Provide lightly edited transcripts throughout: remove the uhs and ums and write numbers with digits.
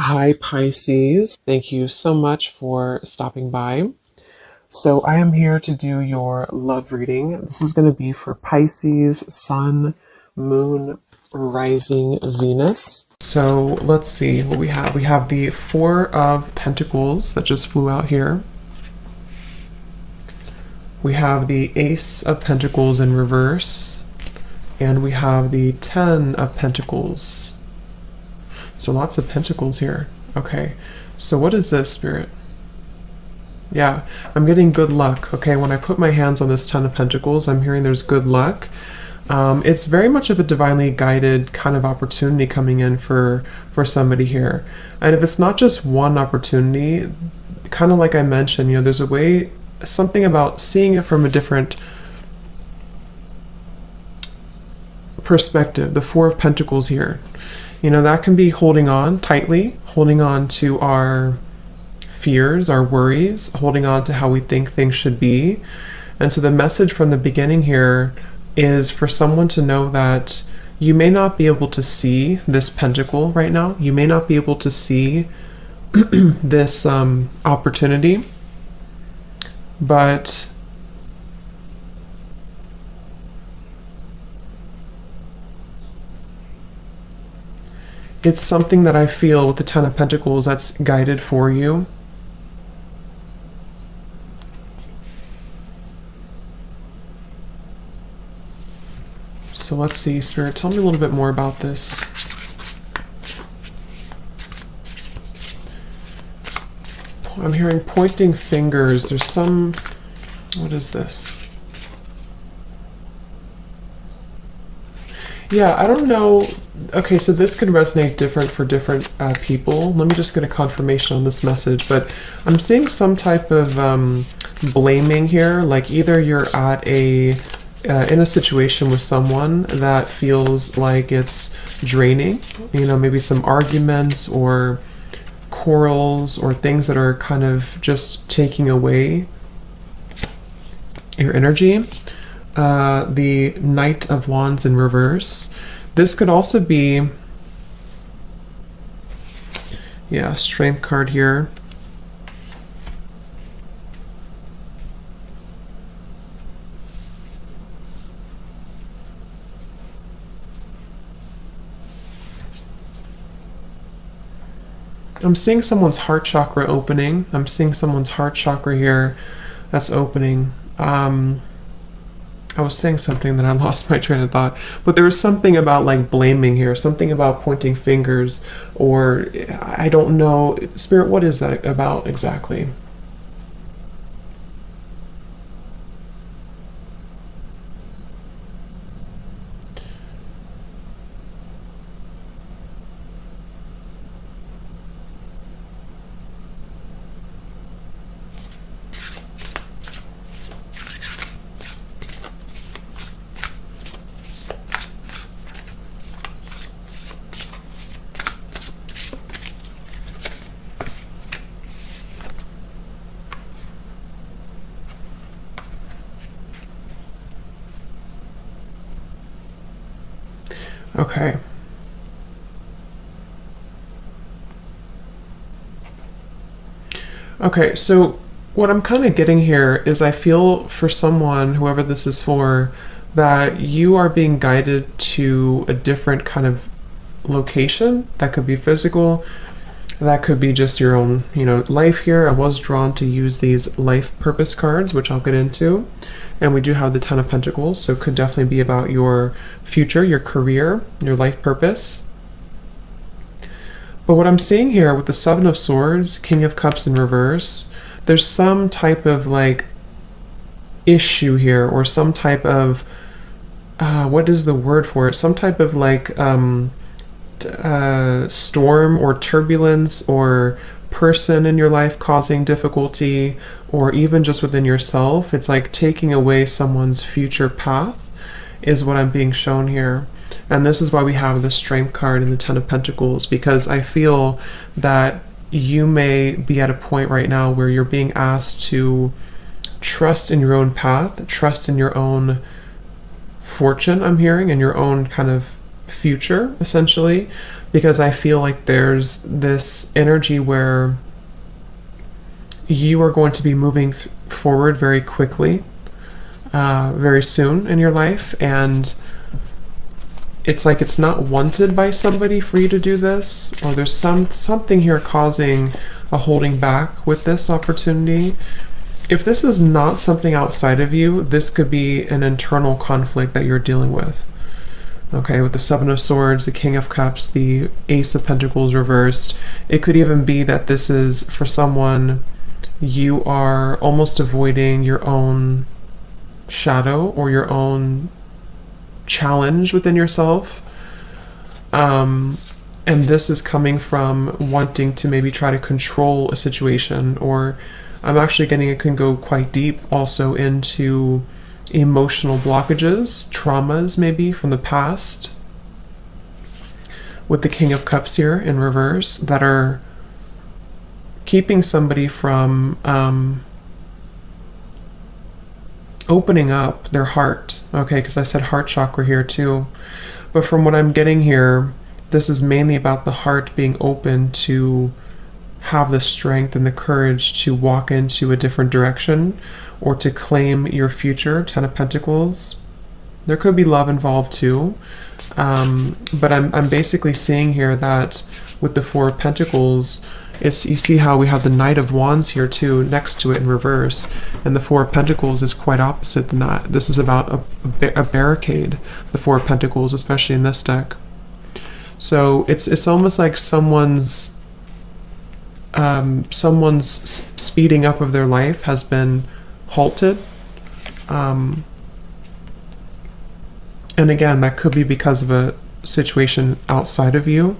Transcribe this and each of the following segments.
Hi, Pisces. Thank you so much for stopping by. So, I am here to do your love reading. This is going to be for Pisces, Sun, Moon, Rising, Venus. So, let's see what we have. We have the Four of Pentacles that just flew out here. We have the Ace of Pentacles in reverse. And we have the Ten of Pentacles. So lots of pentacles here. Okay, so what is this, Spirit? Yeah, I'm getting good luck. Okay, when I put my hands on this Ten of Pentacles, I'm hearing there's good luck. It's very much of a divinely guided kind of opportunity coming in for somebody here. And if it's not just one opportunity, kind of like I mentioned, there's a way, something about seeing it from a different perspective. The Four of Pentacles here. That can be holding on tightly, holding on to our fears, our worries, holding on to how we think things should be. And so the message from the beginning here is for someone to know that you may not be able to see this pentacle right now. You may not be able to see this opportunity, but it's something that I feel with the Ten of Pentacles that's guided for you. So let's see, Spirit, tell me a little bit more about this. I'm hearing pointing fingers. There's some... What is this? Yeah, I don't know. Okay, so this could resonate different for different people. Let me just get a confirmation on this message. But I'm seeing some type of blaming here. Like either you're at in a situation with someone that feels like it's draining. Maybe some arguments or quarrels or things that are kind of just taking away your energy. The Knight of Wands in reverse. This could also be, Strength card here. I'm seeing someone's heart chakra opening. I'm seeing someone's heart chakra here that's opening. I was saying something that I lost my train of thought, but there was something about like blaming here, something about pointing fingers, or I don't know. Spirit, what is that about exactly? Okay. Okay, so what I'm kind of getting here is I feel for someone, whoever this is for, that you are being guided to a different kind of location. That could be physical, that could be just your own, life here. I was drawn to use these life purpose cards, which I'll get into. And we do have the Ten of Pentacles, so it could definitely be about your future, your career, your life purpose. But what I'm seeing here with the Seven of Swords, King of Cups in reverse, there's some type of like issue here, or some type of, what is the word for it? Some type of like storm or turbulence or person in your life causing difficulty, or even just within yourself. It's like taking away someone's future path is what I'm being shown here. And this is why we have the Strength card and the Ten of Pentacles, because I feel that you may be at a point right now where you're being asked to trust in your own path, trust in your own fortune, I'm hearing, and your own kind of future, essentially. because I feel like there's this energy where you are going to be moving forward very quickly, very soon in your life, and it's like it's not wanted by somebody for you to do this, or there's something here causing a holding back with this opportunity. If this is not something outside of you, this could be an internal conflict that you're dealing with. Okay, with the Seven of Swords, the King of Cups, the Ace of Pentacles reversed, it could even be that this is, for someone, you are almost avoiding your own shadow or your own challenge within yourself. And this is coming from wanting to maybe try to control a situation, or I'm actually getting it can go quite deep also into emotional blockages, traumas maybe from the past, with the King of Cups here in reverse, that are keeping somebody from opening up their heart. Okay, because I said heart chakra here too. But from what I'm getting here, this is mainly about the heart being open to have the strength and the courage to walk into a different direction or to claim your future. Ten of Pentacles. There could be love involved too. But I'm basically seeing here that with the Four of Pentacles, it's, you see how we have the Knight of Wands here too next to it in reverse, and the Four of Pentacles is quite opposite than that. This is about a barricade, the Four of Pentacles, especially in this deck. So it's almost like someone's speeding up of their life has been halted. And again, that could be because of a situation outside of you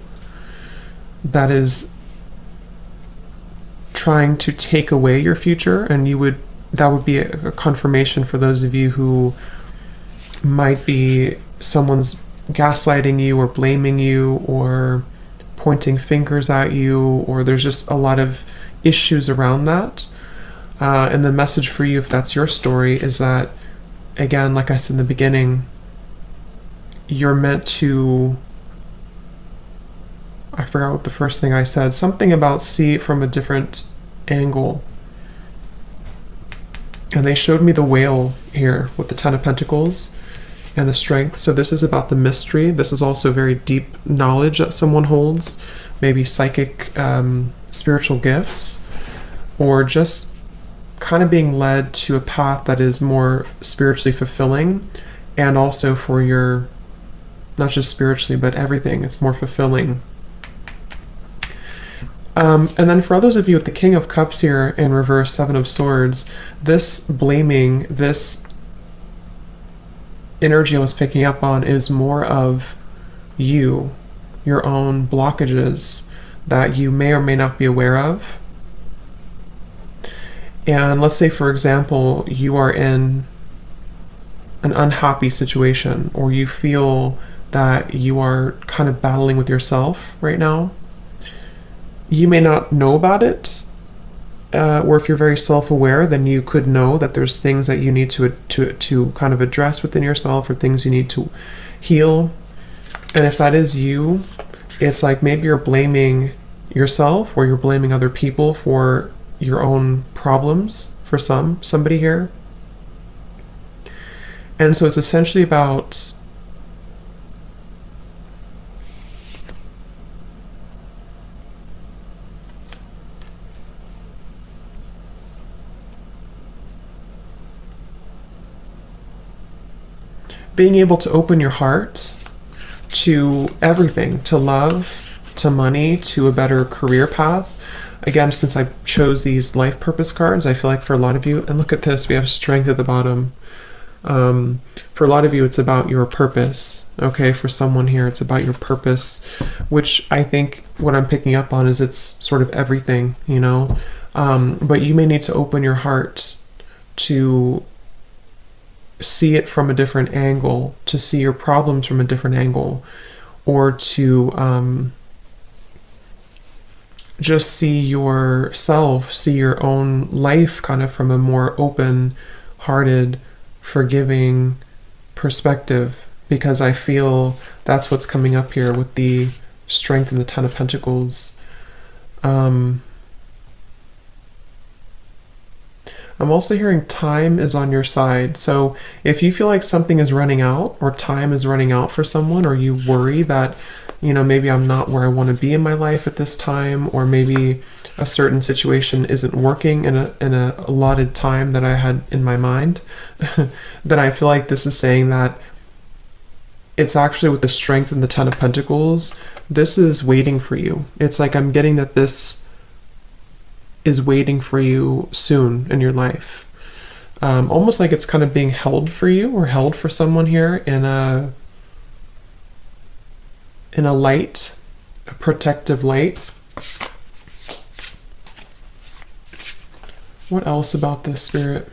that is trying to take away your future, and that would be a confirmation for those of you who might be someone's gaslighting you or blaming you or pointing fingers at you, or there's just a lot of issues around that. And the message for you, if that's your story, is that, again, like I said in the beginning, you're meant to, I forgot what the first thing I said, something about see it from a different angle. And they showed me the whale here with the Ten of Pentacles and the strength. So this is about the mystery. This is also very deep knowledge that someone holds, maybe psychic, spiritual gifts, or just kind of being led to a path that is more spiritually fulfilling, and also for your, not just spiritually, but everything. It's more fulfilling. And then for others of you with the King of Cups here in reverse, Seven of Swords, this blaming, this energy I was picking up on is more of you, your own blockages that you may or may not be aware of. And let's say, for example, you are in an unhappy situation, or you feel that you are kind of battling with yourself right now. You may not know about it, or if you're very self-aware, then you could know that there's things that you need to kind of address within yourself, or things you need to heal. And if that is you, it's like maybe you're blaming yourself, or you're blaming other people for your own problems, for somebody here. And so it's essentially about being able to open your heart to everything, to love, to money, to a better career path. Again, since I chose these life purpose cards, I feel like for a lot of you, and look at this, we have strength at the bottom. For a lot of you, it's about your purpose. Okay, for someone here, it's about your purpose, which I think what I'm picking up on is it's sort of everything, you know. But you may need to open your heart to see it from a different angle, to see your problems from a different angle, or to just see yourself, see your own life kind of from a more open-hearted, forgiving perspective, because I feel that's what's coming up here with the strength and the Ten of Pentacles. I'm also hearing time is on your side. So if you feel like something is running out or time is running out for someone, or you worry that, you know, maybe I'm not where I want to be in my life at this time, or maybe a certain situation isn't working in a allotted time that I had in my mind, then I feel like this is saying that it's actually with the strength and the Ten of Pentacles, this is waiting for you. It's like I'm getting that this is waiting for you soon in your life. Almost like it's kind of being held for you or held for someone here in a light, a protective light. What else about this, Spirit?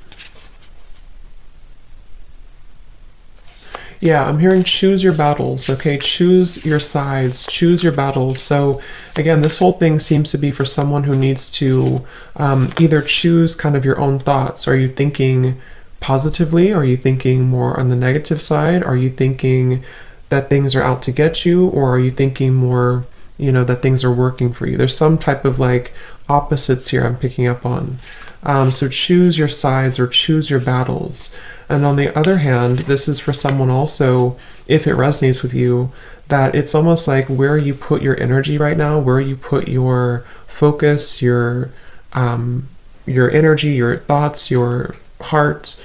Yeah, I'm hearing choose your battles, okay? Choose your sides, choose your battles. So again, this whole thing seems to be for someone who needs to either choose kind of your own thoughts. Are you thinking positively? Are you thinking more on the negative side? Are you thinking that things are out to get you? Or are you thinking more, you know, that things are working for you? There's some type of like opposites here I'm picking up on. So choose your sides or choose your battles. And on the other hand, this is for someone also, if it resonates with you, that it's almost like where you put your energy right now, where you put your focus, your energy, your thoughts, your heart,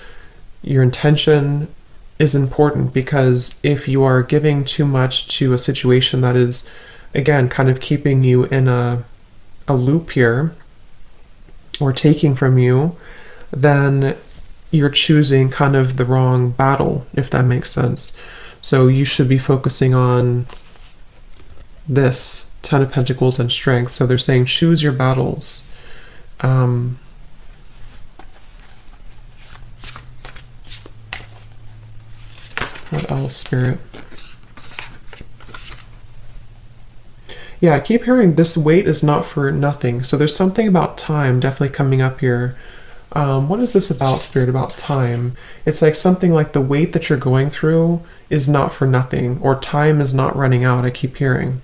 your intention is important. Because if you are giving too much to a situation that is, again, kind of keeping you in a loop here, or taking from you, then you're choosing kind of the wrong battle, if that makes sense. So you should be focusing on this Ten of Pentacles and strength. So they're saying choose your battles. What else, Spirit? Yeah, I keep hearing this wait is not for nothing. So there's something about time definitely coming up here. What is this about, Spirit, about time? It's like something like the wait that you're going through is not for nothing, or time is not running out, I keep hearing.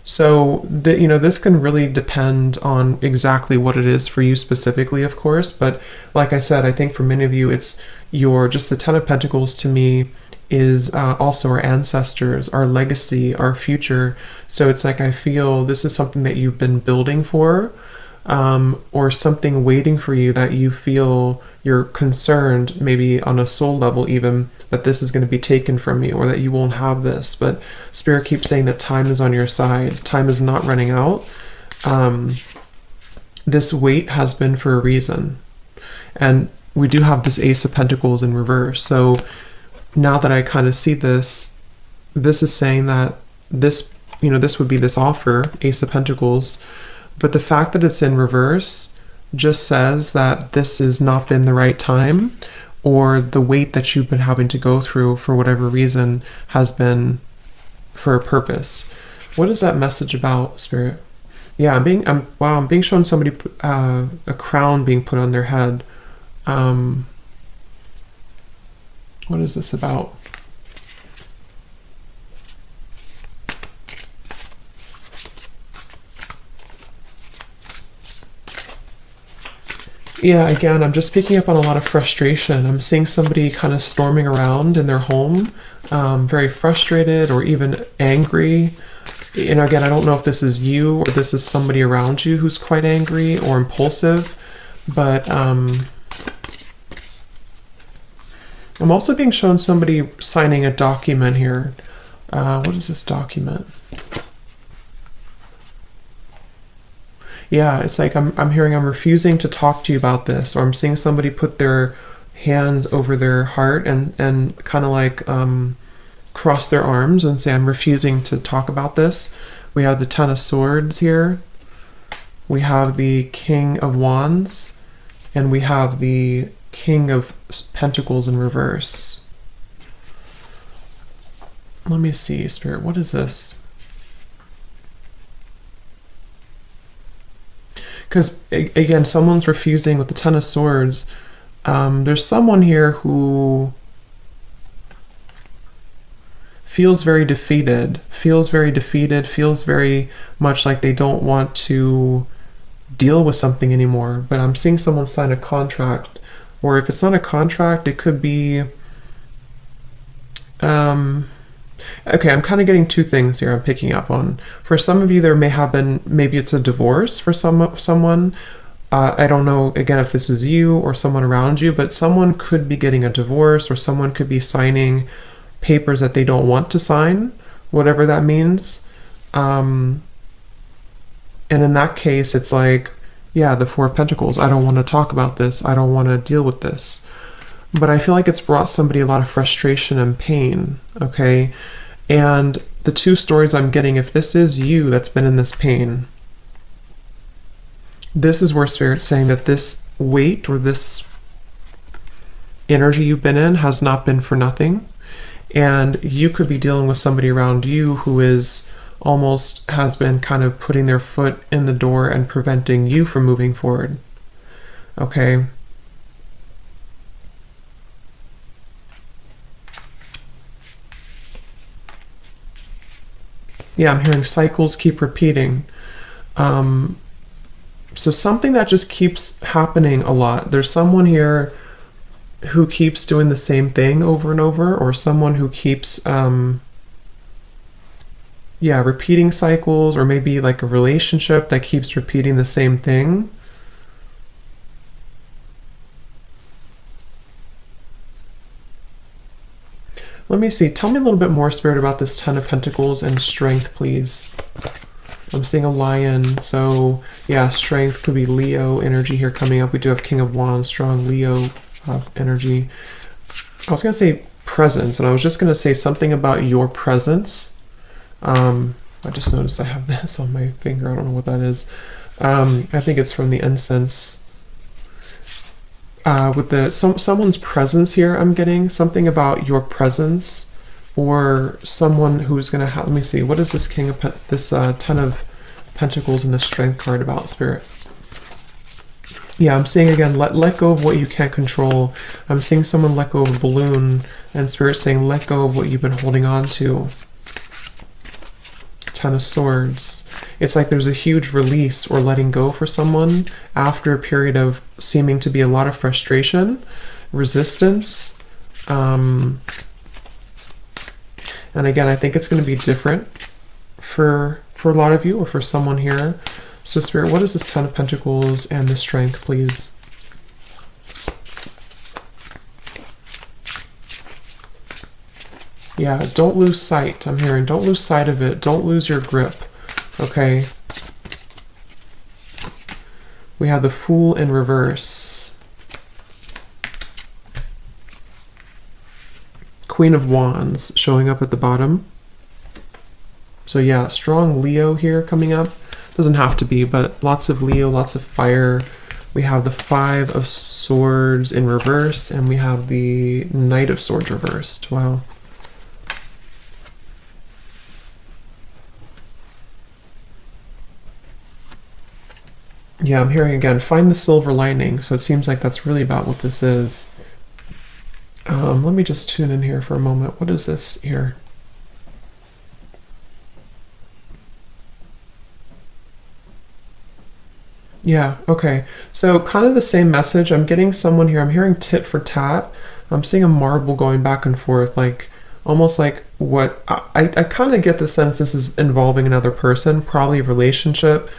So, you know, this can really depend on exactly what it is for you specifically, of course. But like I said, I think for many of you, it's just the Ten of Pentacles to me is also our ancestors, our legacy, our future. So it's like I feel this is something that you've been building for, or something waiting for you that you feel you're concerned, maybe on a soul level even, that this is going to be taken from you or that you won't have this. But Spirit keeps saying that time is on your side. Time is not running out. This wait has been for a reason. And we do have this Ace of Pentacles in reverse. So now that I kind of see this, this is saying that this, you know, this would be this offer, Ace of Pentacles. But the fact that it's in reverse just says that this has not been the right time, or the wait that you've been having to go through for whatever reason has been for a purpose. What is that message about, Spirit? Yeah, I'm being shown somebody, a crown being put on their head. What is this about? Yeah, again, I'm just picking up on a lot of frustration. I'm seeing somebody kind of storming around in their home, very frustrated or even angry. And again, I don't know if this is you or this is somebody around you who's quite angry or impulsive, but I'm also being shown somebody signing a document here. What is this document? Yeah, it's like I'm hearing I'm refusing to talk to you about this, or I'm seeing somebody put their hands over their heart and kind of like cross their arms and say, I'm refusing to talk about this. We have the Ten of Swords here. We have the King of Wands, and we have the King of Pentacles in reverse. Let me see, Spirit, what is this? Because, again, someone's refusing with the Ten of Swords. There's someone here who feels very defeated, feels very much like they don't want to deal with something anymore. But I'm seeing someone sign a contract, or if it's not a contract, it could be okay, I'm kind of getting two things here I'm picking up on. For some of you, there may have been, maybe it's a divorce for someone. I don't know, again, if this is you or someone around you, but someone could be getting a divorce, or someone could be signing papers that they don't want to sign, whatever that means. And in that case, it's like, yeah, the Four of Pentacles. I don't want to talk about this. I don't want to deal with this. But I feel like it's brought somebody a lot of frustration and pain, okay? And the two stories I'm getting, if this is you that's been in this pain, this is where Spirit's saying that this weight or this energy you've been in has not been for nothing. And you could be dealing with somebody around you who is almost has been kind of putting their foot in the door and preventing you from moving forward, okay? Yeah, I'm hearing cycles keep repeating. So something that just keeps happening a lot. There's someone here who keeps doing the same thing over and over, or someone who keeps, repeating cycles, or maybe like a relationship that keeps repeating the same thing. Let me see. Tell me a little bit more, Spirit, about this Ten of Pentacles and strength, please. I'm seeing a lion, so yeah, strength could be Leo energy here coming up. We do have King of Wands, strong Leo energy. I was going to say presence, and I was just going to say something about your presence. I just noticed I have this on my finger. I don't know what that is. I think it's from the incense. With the someone's presence here, I'm getting something about your presence, or someone who's gonna have. Let me see. What is this Ten of Pentacles and the Strength card about, Spirit? Yeah, I'm seeing again. Let go of what you can't control. I'm seeing someone let go of a balloon, and Spirit saying let go of what you've been holding on to. Ten of Swords. It's like there's a huge release or letting go for someone after a period of seeming to be a lot of frustration, resistance. And again, I think it's going to be different for a lot of you, or for someone here. So Spirit, what is this Ten of Pentacles and the Strength, please? Yeah, don't lose sight. I'm hearing don't lose sight of it. Don't lose your grip. Okay. We have the Fool in reverse. Queen of Wands showing up at the bottom. So yeah, strong Leo here coming up. Doesn't have to be, but lots of Leo, lots of fire. We have the Five of Swords in reverse, and we have the Knight of Swords reversed. Wow. Yeah, I'm hearing again, find the silver lining. So it seems like that's really about what this is. Let me just tune in here for a moment. What is this here? Yeah, okay. So kind of the same message. I'm getting someone here. I'm hearing tit for tat. I'm seeing a marble going back and forth, like almost like what I kind of get the sense this is involving another person, probably a relationship,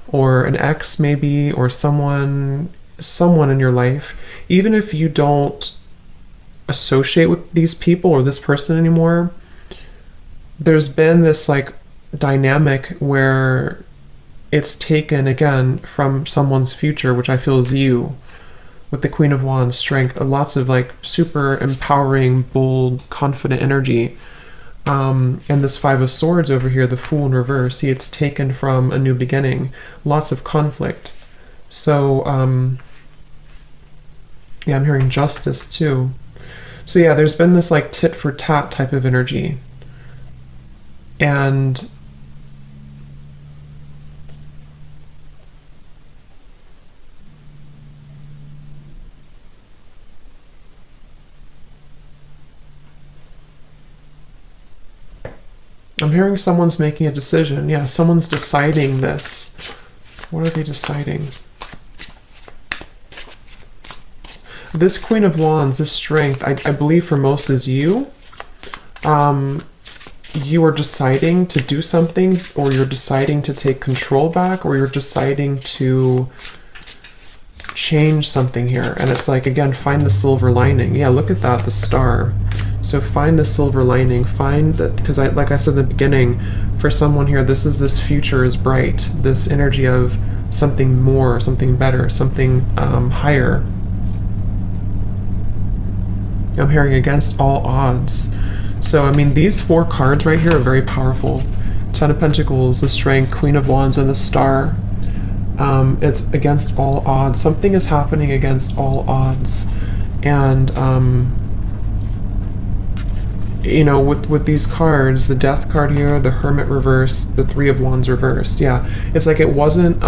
or an ex maybe, or someone in your life. Even if you don't associate with these people or this person anymore, there's been this like dynamic where it's taken again from someone's future, which I feel is you, with the Queen of Wands, strength, lots of like super empowering, bold, confident energy. And this Five of Swords over here, the Fool in reverse, see, it's taken from a new beginning, lots of conflict. So yeah, I'm hearing justice too. So yeah, there's been this like tit for tat type of energy. And I'm hearing someone's making a decision. Yeah, someone's deciding this. What are they deciding? This Queen of Wands, this strength, I believe for most is you. You are deciding to do something, or you're deciding to take control back, or you're deciding to change something here. And it's like, again, find the silver lining. Yeah, look at that, the star. So find the silver lining, find that, because like I said in the beginning, for someone here, this future is bright, this energy of something more, something better, something higher. I'm hearing against all odds. So, I mean, these 4 cards right here are very powerful. 10 of Pentacles, the Strength, Queen of Wands, and the Star. It's against all odds. Something is happening against all odds. And, you know, with these cards, the Death card here, the Hermit reversed, the 3 of Wands reversed. Yeah, it's like it wasn't,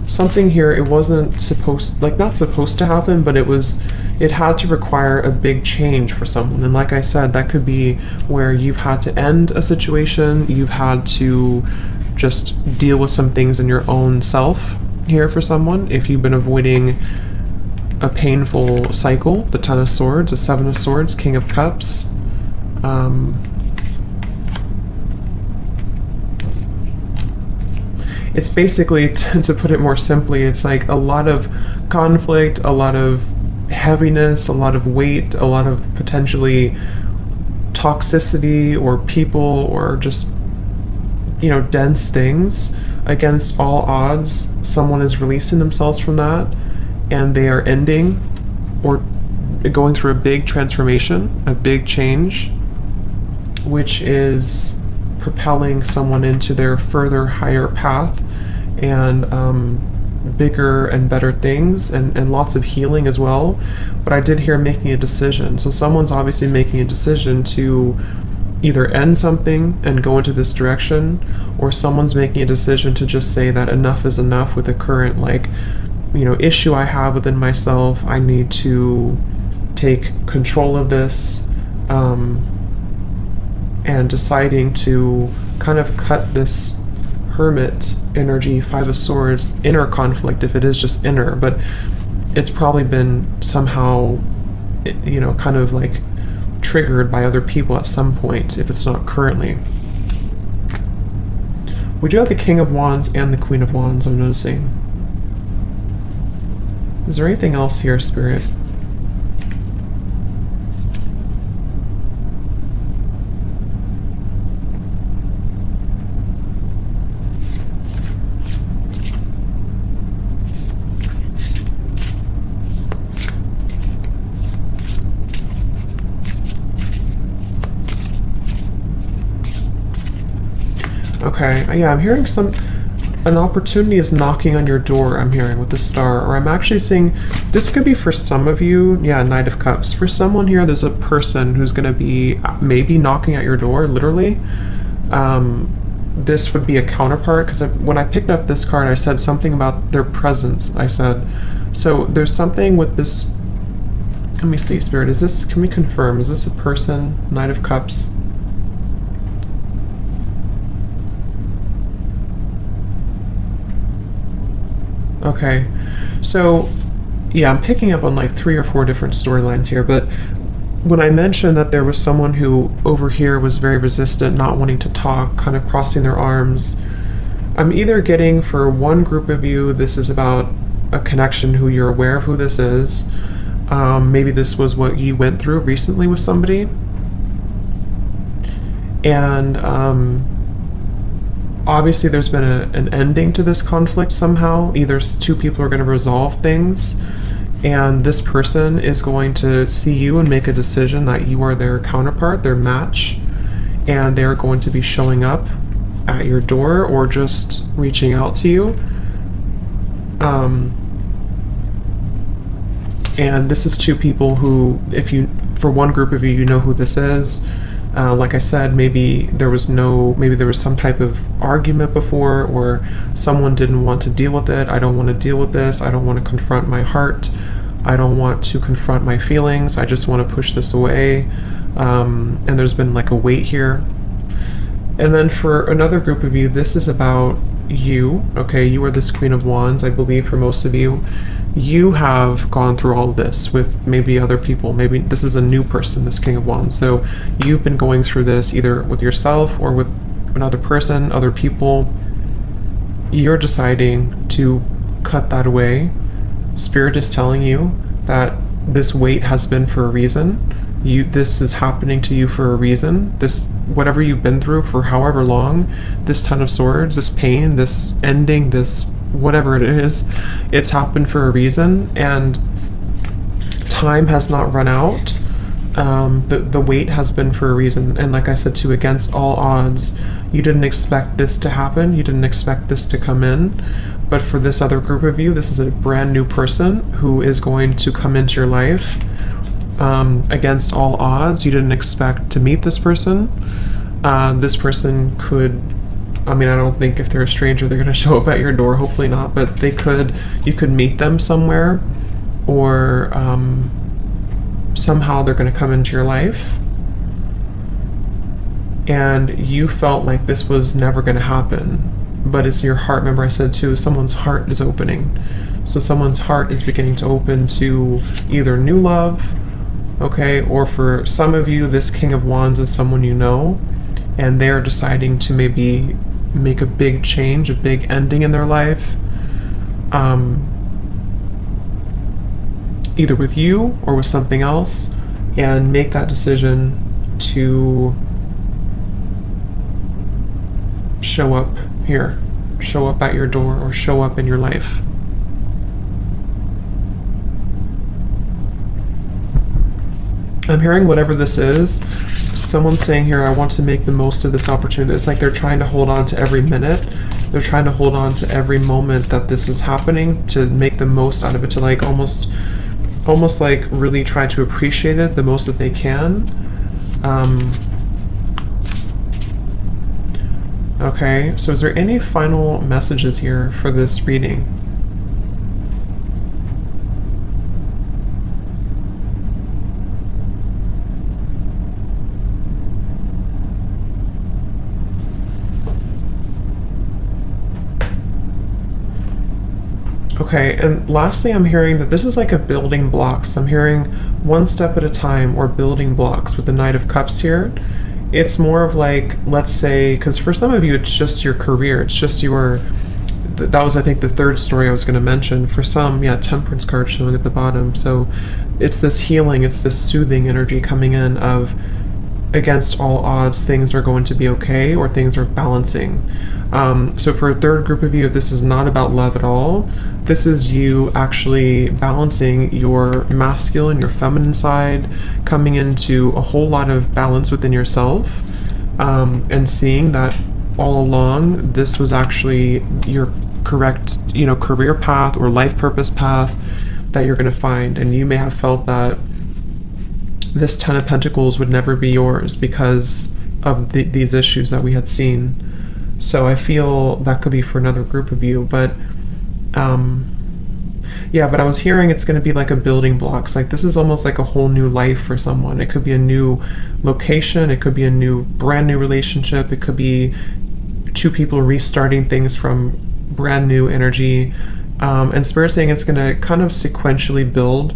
something here, it wasn't supposed, like not supposed to happen, but it had to require a big change for someone. And like I said, that could be where you've had to end a situation, you've had to just deal with some things in your own self here for someone. If you've been avoiding a painful cycle, the 10 of Swords, the 7 of Swords, King of Cups. It's basically, to put it more simply, it's like a lot of conflict, a lot of heaviness, a lot of weight, a lot of potentially toxicity or people or just, you know, dense things. Against all odds, someone is releasing themselves from that, and they are ending or going through a big transformation, a big change, which is propelling someone into their further higher path and bigger and better things, and lots of healing as well. But I did hear making a decision. So someone's obviously making a decision to either end something and go into this direction, or someone's making a decision to just say that enough is enough with the current, like, you know, issue I have within myself. I need to take control of this, and deciding to kind of cut this Hermit energy, 5 of Swords, inner conflict, if it is just inner, but it's probably been somehow, you know, kind of like triggered by other people at some point, if it's not currently. We do have the King of Wands and the Queen of Wands, I'm noticing. Is there anything else here, Spirit? Okay, yeah, I'm hearing an opportunity is knocking on your door, I'm hearing, with the Star. Or I'm actually seeing, this could be for some of you, yeah, Knight of Cups. For someone here, there's a person who's going to be maybe knocking at your door, literally. This would be a counterpart, because when I picked up this card, I said something about their presence, I said. So there's something with this, let me see, Spirit, is this, can we confirm, is this a person, Knight of Cups? Okay, so yeah, I'm picking up on like 3 or 4 different storylines here, but when I mentioned that there was someone who over here was very resistant, not wanting to talk, kind of crossing their arms, I'm either getting, for one group of you, this is about a connection who you're aware of who this is. Maybe this was what you went through recently with somebody. And obviously there's been an ending to this conflict somehow. Either 2 people are going to resolve things, and this person is going to see you and make a decision that you are their counterpart, their match, and they're going to be showing up at your door or just reaching out to you. And this is 2 people who, if you, for one group of you, you know who this is. Like I said, maybe there was some type of argument before, or someone didn't want to deal with it. I don't want to deal with this. I don't want to confront my heart. I don't want to confront my feelings. I just want to push this away. And there's been like a weight here. And then for another group of you, this is about you. Okay, you are this Queen of Wands, I believe, for most of you. You have gone through all of this with maybe other people. Maybe this is a new person, this King of Wands. So you've been going through this either with yourself or with another person, other people. You're deciding to cut that away. Spirit is telling you that this weight has been for a reason. This is happening to you for a reason. This, whatever you've been through for however long, this Ten of Swords, this pain, this ending, this whatever it is, it's happened for a reason, and time has not run out. The wait has been for a reason, and like I said too, against all odds, you didn't expect this to happen, you didn't expect this to come in, but for this other group of you, this is a brand new person who is going to come into your life. Against all odds, you didn't expect to meet this person. This person could, I mean, I don't think if they're a stranger they're going to show up at your door, hopefully not, but they could, you could meet them somewhere, or somehow they're going to come into your life, and you felt like this was never going to happen, but it's your heart. Remember I said too, someone's heart is opening. So someone's heart is beginning to open to either new love, okay, or for some of you, this King of Wands is someone you know, and they're deciding to maybe make a big change, a big ending in their life, either with you or with something else, and make that decision to show up here, show up at your door, or show up in your life. I'm hearing whatever this is, someone's saying here, I want to make the most of this opportunity. It's like they're trying to hold on to every minute. They're trying to hold on to every moment that this is happening, to make the most out of it, to like almost like really try to appreciate it the most that they can. Okay, so is there any final messages here for this reading? Okay, and lastly, I'm hearing that this is like a building blocks. I'm hearing one step at a time, or building blocks with the Knight of Cups here. It's more of like, let's say, because for some of you, it's just your career. It's just your, that was, I think, the third story I was going to mention. For some, yeah, Temperance card showing at the bottom. So it's this healing, it's this soothing energy coming in of, against all odds, things are going to be okay, or things are balancing. So for a third group of you, this is not about love at all. This is you actually balancing your masculine, your feminine side, coming into a whole lot of balance within yourself, and seeing that all along this was actually your correct, career path or life purpose path that you're going to find. And you may have felt that this Ten of Pentacles would never be yours because of these issues that we had seen. So I feel that could be for another group of you, but yeah, but I was hearing it's going to be like a building blocks. Like this is almost like a whole new life for someone. It could be a new location, it could be a brand new relationship, it could be two people restarting things from brand new energy. And Spirit saying it's going to kind of sequentially build.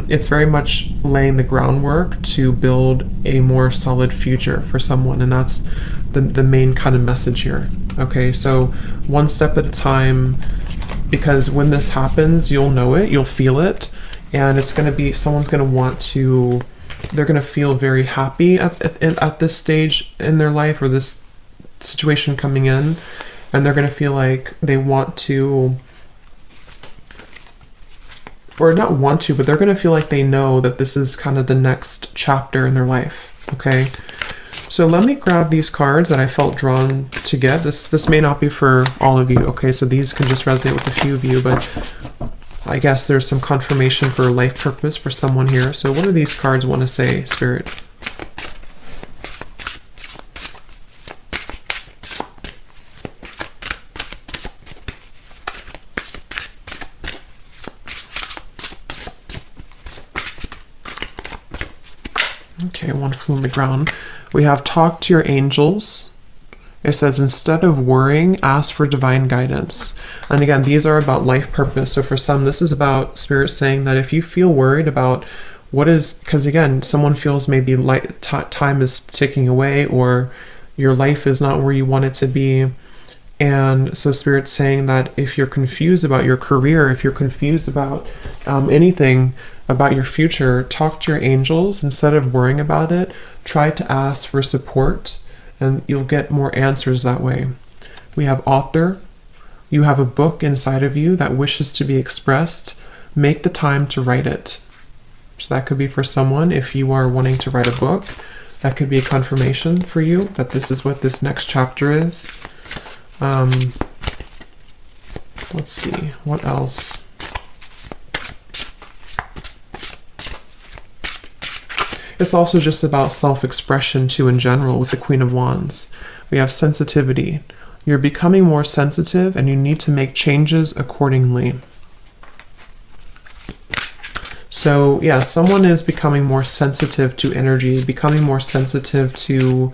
It's very much laying the groundwork to build a more solid future for someone, and that's the main kind of message here. Okay, so one step at a time, because when this happens, you'll know it, you'll feel it, and it's going to be, someone's going to want to, they're going to feel very happy at this stage in their life, or this situation coming in, and they're going to feel like they want to, or not want to, but they're going to feel like they know that this is kind of the next chapter in their life. Okay, so let me grab these cards that I felt drawn to get. This may not be for all of you, okay, so these can just resonate with a few of you, but I guess there's some confirmation for life purpose for someone here. So what do these cards want to say, Spirit? Okay, one flew on the ground. We have talk to your angels. It says, instead of worrying, ask for divine guidance. And again, these are about life purpose. So for some, this is about Spirit saying that if you feel worried about what is, because again, someone feels maybe time is ticking away, or your life is not where you want it to be. And so Spirit's saying that if you're confused about your career, if you're confused about anything about your future, talk to your angels. Instead of worrying about it, try to ask for support, and you'll get more answers that way. We have author. You have a book inside of you that wishes to be expressed. Make the time to write it. So that could be for someone. If you are wanting to write a book, that could be a confirmation for you that this is what this next chapter is. Let's see, what else? It's also just about self-expression too in general with the Queen of Wands. We have sensitivity. You're becoming more sensitive and you need to make changes accordingly. So yeah, someone is becoming more sensitive to energy, becoming more sensitive to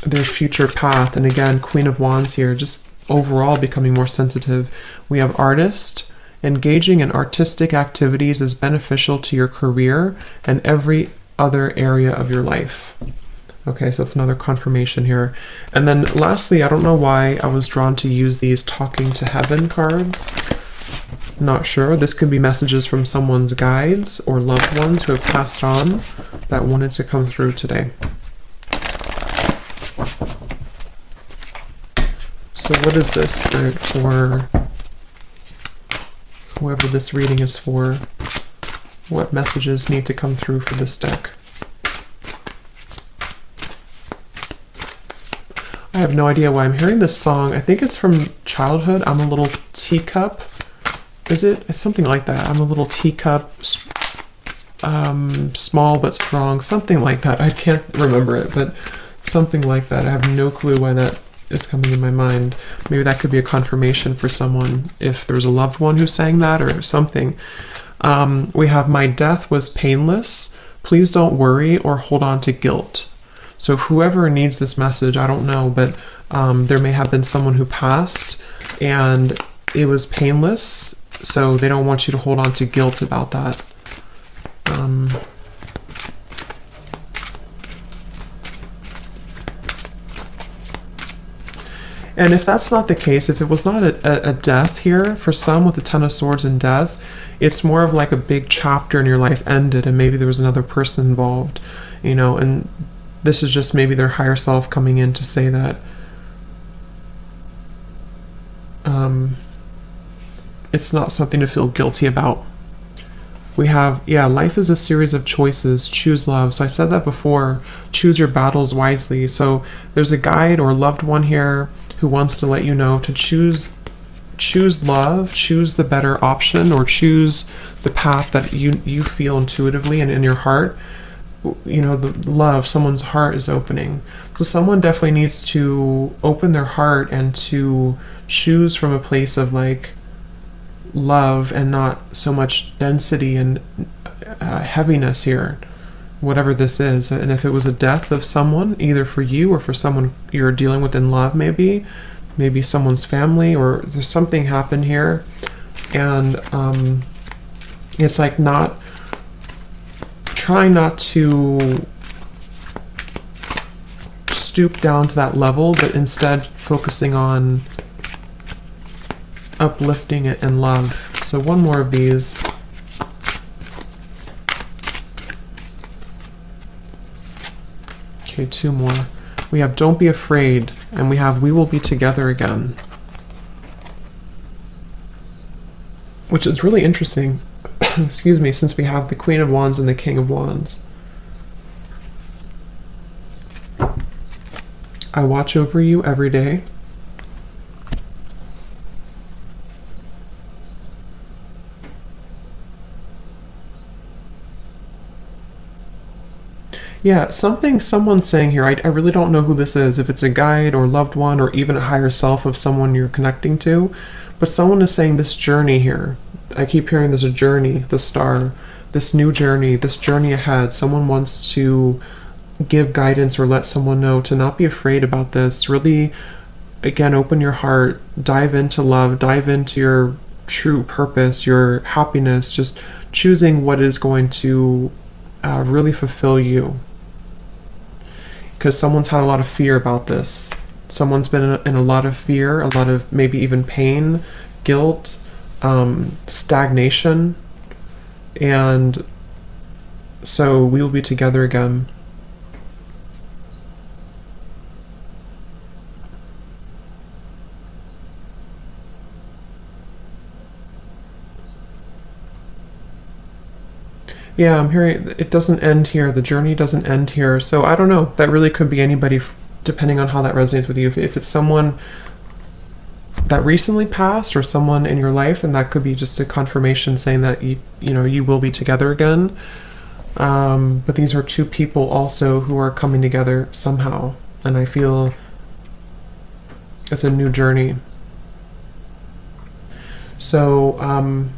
their future path. And again, Queen of Wands here, just overall becoming more sensitive. We have artist. Engaging in artistic activities is beneficial to your career and every other area of your life. Okay, so that's another confirmation here. And then lastly, I don't know why I was drawn to use these talking to heaven cards. Not sure. This could be messages from someone's guides or loved ones who have passed on that wanted to come through today. So what is this, Spirit, for whoever this reading is for? What messages need to come through for this deck? I have no idea why I'm hearing this song. I think it's from childhood. I'm a little teacup. Is it? It's something like that. I'm a little teacup, small but strong. Something like that. I can't remember it, but something like that. I have no clue why that is coming in my mind. Maybe that could be a confirmation for someone if there's a loved one who sang that or something. We have, my death was painless. Please don't worry or hold on to guilt. So whoever needs this message, I don't know, but there may have been someone who passed and it was painless, so they don't want you to hold on to guilt about that. And if that's not the case, if it was not a death here, for some with the Ten of Swords and death, it's more of like a big chapter in your life ended and maybe there was another person involved, you know, and this is just maybe their higher self coming in to say that it's not something to feel guilty about. We have, yeah, life is a series of choices. Choose love. So I said that before. Choose your battles wisely. So there's a guide or loved one here who wants to let you know to choose love, choose the better option, or choose the path that you feel intuitively and in your heart. You know, the love, someone's heart is opening. So someone definitely needs to open their heart and to choose from a place of like love and not so much density and heaviness here, whatever this is. And if it was a death of someone, either for you or for someone you're dealing with in love, maybe someone's family, or there's something happened here, and it's like trying not to stoop down to that level, but instead focusing on uplifting it and love. So one more of these. Okay, two more. We have don't be afraid, and we have we will be together again, which is really interesting. Excuse me, since we have the Queen of Wands and the King of Wands. I watch over you every day. Yeah, someone's saying here, I really don't know who this is, if it's a guide or loved one or even a higher self of someone you're connecting to, but someone is saying this journey here. I keep hearing there's a journey, the star, this new journey, this journey ahead. Someone wants to give guidance or let someone know to not be afraid about this. Really, again, open your heart, dive into love, dive into your true purpose, your happiness, just choosing what is going to really fulfill you. Because someone's had a lot of fear about this. Someone's been in a lot of fear, a lot of maybe even pain, guilt, stagnation, and so we will be together again. Yeah, I'm hearing it doesn't end here. The journey doesn't end here. So I don't know. That really could be anybody, depending on how that resonates with you. If it's someone that recently passed or someone in your life, and that could be just a confirmation saying that you will be together again. But these are two people also who are coming together somehow, and I feel it's a new journey. So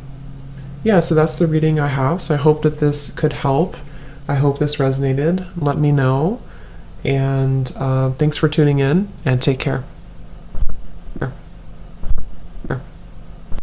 yeah, so that's the reading I have. So I hope that this could help. I hope this resonated. Let me know. And thanks for tuning in, and take care.